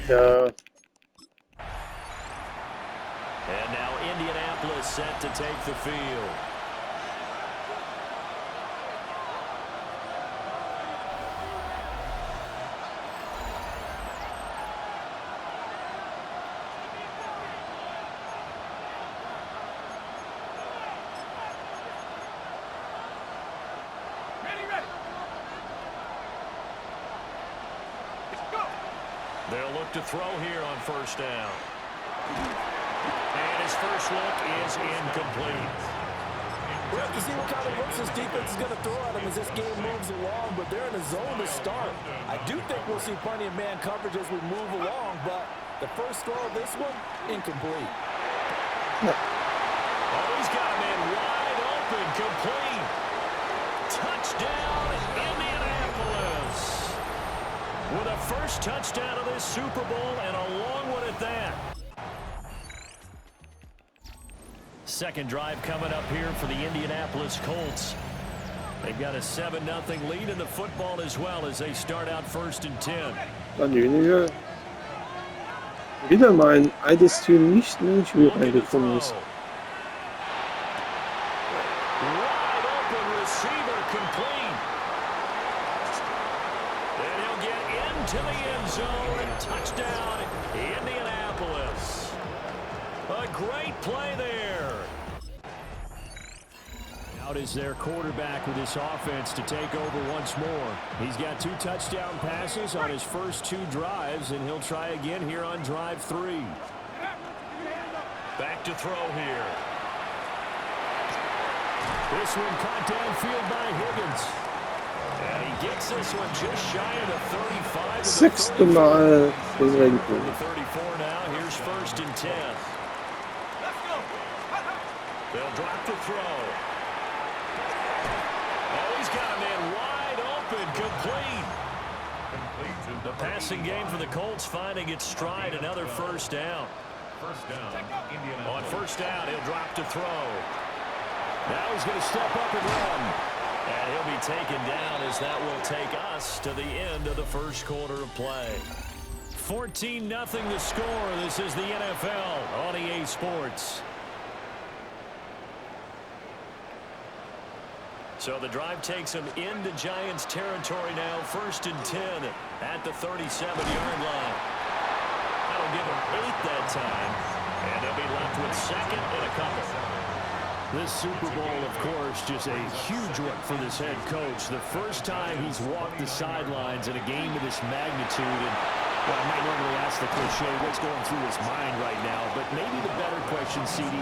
Ja. And now Indianapolis set to take the field. They'll look to throw here on first down. And his first look is incomplete. We'll have to see what kind of looks this defense is going to throw at him as this game moves along, but they're in a zone to start. I do think we'll see plenty of man coverage as we move along, but the first throw of this one, incomplete. Oh, he's got a man wide open, complete. Touchdown, Indianapolis. With a first touchdown of this Super Bowl and a long one at that. Second drive coming up here for the Indianapolis Colts. They've got a 7-0 lead in the football as well as they start out 1st and 10. Dann Jünger. Wieder mein altes Team nicht in den Spiel reingekommen ist. Wide open receiver complete. And he'll get into the end zone and touchdown Indianapolis. A great play there. Out is their quarterback with this offense to take over once more. He's got 2 touchdown passes on his first 2 drives, and he'll try again here on drive 3. Back to throw here. This one caught downfield by Higgins. And he gets this one just shy of the 35. Sechste Mal versenken. The 34 now. Here's 1st and 10. They'll drop the throw. Oh, he's got a man wide open, complete. The passing game for the Colts finding its stride, another first down. On first down, he'll drop to throw. Now he's going to step up and run. And he'll be taken down as that will take us to the end of the first quarter of play. 14-0 the score. This is the NFL on EA Sports. So the drive takes them into Giants territory now. 1st and 10 at the 37-yard line. That'll give them 8 that time. And they'll be left with 2nd and a couple. This Super Bowl, of course, just a huge one for this head coach. The first time he's walked the sidelines in a game of this magnitude. And well, I might normally ask the cliche, what's going through his mind right now? But maybe the better question, CD,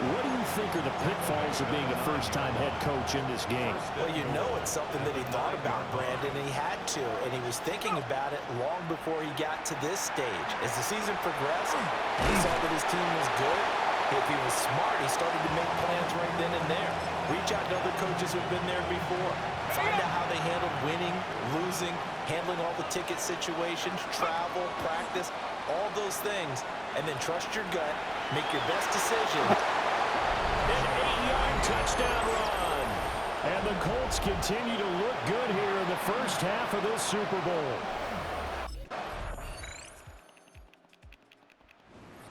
what do you think are the pitfalls of being a first-time head coach in this game? Well, you know it's something that he thought about, Brandon, and he had to. And he was thinking about it long before he got to this stage. As the season progressed, he saw that his team was good. If he was smart, he started to make plans right then and there. Reach out to other coaches who've been there before. Find out how they handled winning, losing, handling all the ticket situations, travel, practice, all those things. And then trust your gut, make your best decision. An 8-yard touchdown run. And the Colts continue to look good here in the first half of this Super Bowl.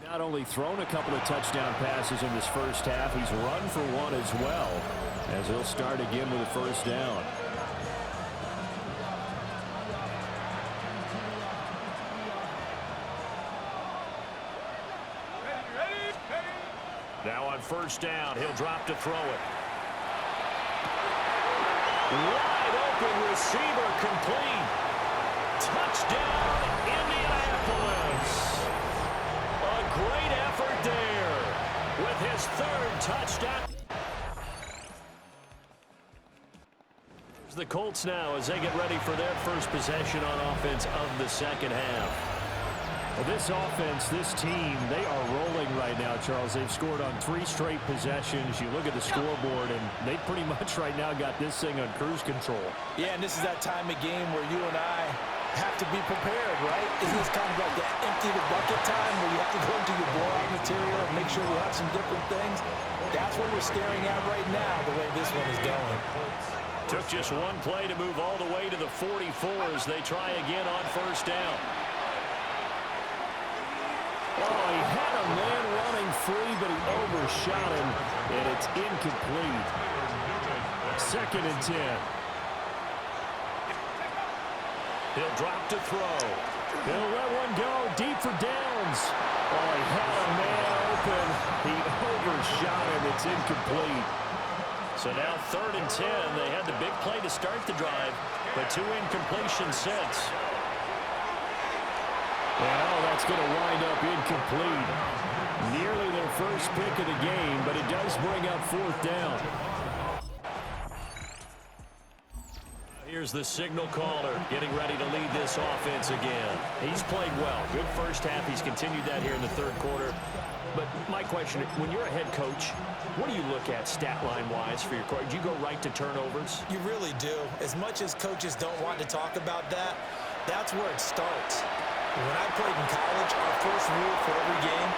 Not only thrown a couple of touchdown passes in this first half, he's run for one as well, as he'll start again with a first down. Now on first down, he'll drop to throw it. Wide open receiver complete. Touchdown, Indianapolis. A great effort there with his 3rd touchdown. Here's the Colts now as they get ready for their first possession on offense of the second half. Well, this offense, this team, they are rolling right now, Charles. They've scored on 3 straight possessions. You look at the scoreboard, and they pretty much right now got this thing on cruise control. Yeah, and this is that time of game where you and I have to be prepared, right? Isn't this kind of like that empty the bucket time where you have to go into your blowout material and make sure we have some different things? That's what we're staring at right now, the way this one is going. Took just one play to move all the way to the 44 as they try again on first down. Oh, he had a man running free, but he overshot him, and it's incomplete. 2nd and 10. He'll drop to throw. He'll let one go deep for downs. Oh, he had a man open. He overshot him. It's incomplete. So now 3rd and 10. They had the big play to start the drive, but 2 incompletions since. Well, that's going to wind up incomplete. Nearly their first pick of the game, but it does bring up 4th down. Here's the signal caller getting ready to lead this offense again. He's played well. Good first half. He's continued that here in the 3rd quarter. But my question, when you're a head coach, what do you look at stat line-wise for your coach? Do you go right to turnovers? You really do. As much as coaches don't want to talk about that, that's where it starts. When I played in college, our first rule for every game,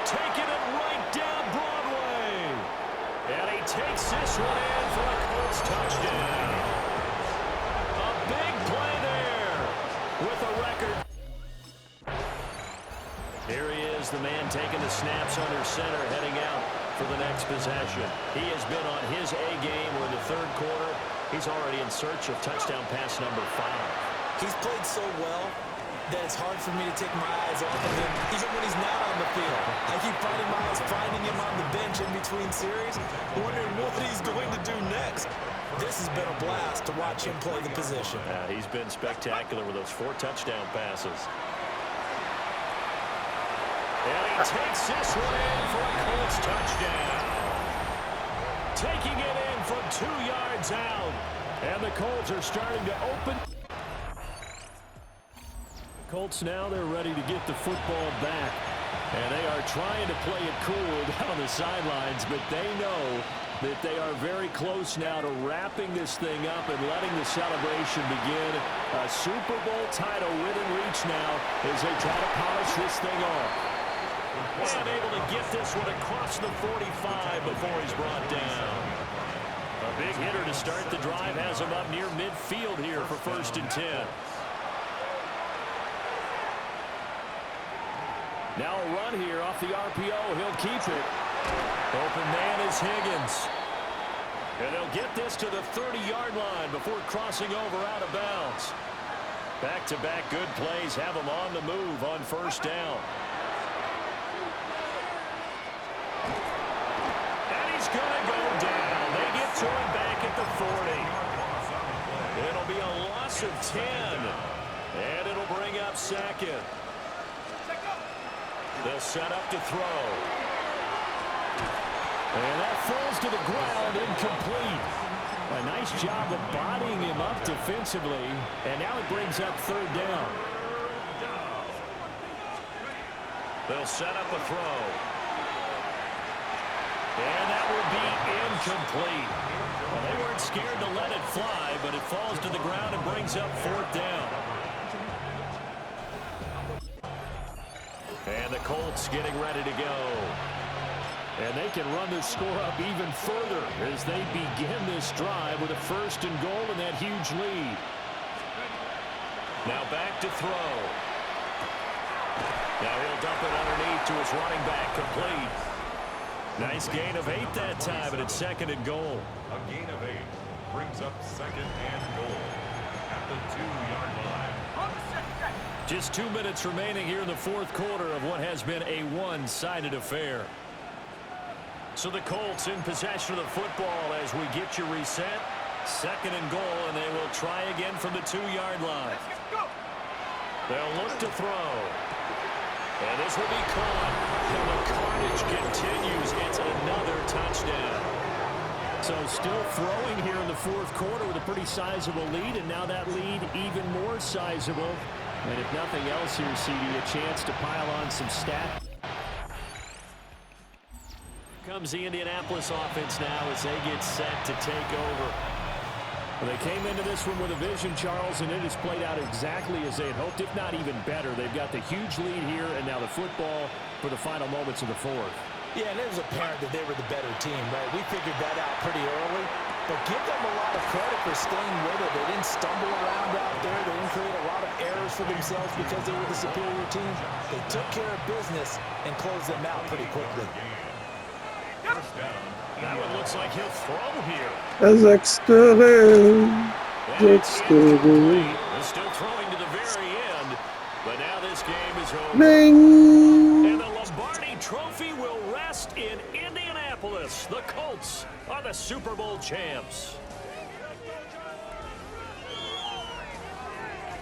taking it right down Broadway. And he takes this one in for a Colts touchdown. A big play there with a record. Here he is, the man taking the snaps under center, heading out for the next possession. He has been on his A game. We're in the 3rd quarter. He's already in search of touchdown pass number 5. He's played so well that it's hard for me to take my eyes off of him, even when he's not on the field. I keep finding him on the bench in between series, wondering what he's going to do next. This has been a blast to watch him play the position. He's been spectacular with those 4 touchdown passes. And he takes this one in for a Colts touchdown. Taking it in from 2 yards out. And the Colts are starting to open. Colts now, they're ready to get the football back. And they are trying to play it cool down on the sidelines, but they know that they are very close now to wrapping this thing up and letting the celebration begin. A Super Bowl title within reach now as they try to polish this thing off. And able to get this one across the 45 before he's brought down. A big hitter to start the drive has him up near midfield here for 1st and 10. Now a run here off the RPO. He'll keep it. Open man is Higgins. And they'll get this to the 30-yard line before crossing over out of bounds. Back-to-back good plays have him on the move on 1st down. And he's going to go down. They get to him back at the 40. It'll be a loss of 10. And it'll bring up 2nd. They'll set up to throw. And that falls to the ground, incomplete. A nice job of bodying him up defensively. And now it brings up 3rd down. They'll set up a throw. And that will be incomplete. Well, they weren't scared to let it fly, but it falls to the ground and brings up 4th down. And the Colts getting ready to go. And they can run this score up even further as they begin this drive with a 1st and goal and that huge lead. Now back to throw. Now he'll dump it underneath to his running back, complete. Nice gain of 8 that time, and it's 2nd and goal. A gain of 8 brings up 2nd and goal at the 2-yard line. Just 2 minutes remaining here in the 4th quarter of what has been a one-sided affair. So the Colts in possession of the football as we get you reset. 2nd and goal, and they will try again from the 2-yard line. They'll look to throw. And this will be caught. And the carnage continues. It's another touchdown. So still throwing here in the 4th quarter with a pretty sizable lead, and now that lead even more sizable. And if nothing else here, CD, a chance to pile on some stats. Comes the Indianapolis offense now as they get set to take over. Well, they came into this one with a vision, Charles, and it has played out exactly as they had hoped, if not even better. They've got the huge lead here, and now the football for the final moments of the 4th. Yeah, and it was apparent that they were the better team, right? We figured that out pretty early. But give them a lot of credit for staying with it. They didn't stumble around out there. They didn't create a lot of errors for themselves because they were the superior team. They took care of business and closed them out pretty quickly. That one looks like he'll throw here. Sechs Tore. They're still throwing to the very end, but now this game is over. Bling! And the Lombardi Trophy will rest in Indianapolis. The Colts are the Super Bowl champs.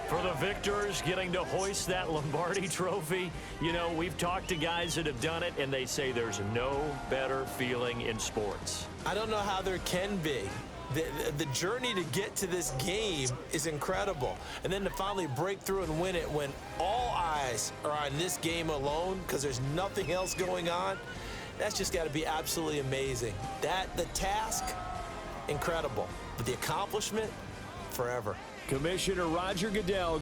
For the victors getting to hoist that Lombardi Trophy, you know, we've talked to guys that have done it, and they say there's no better feeling in sports. I don't know how there can be. The journey to get to this game is incredible. And then to finally break through and win it when all eyes are on this game alone because there's nothing else going on, that's just got to be absolutely amazing. The task, incredible. But the accomplishment, forever. Commissioner Roger Goodell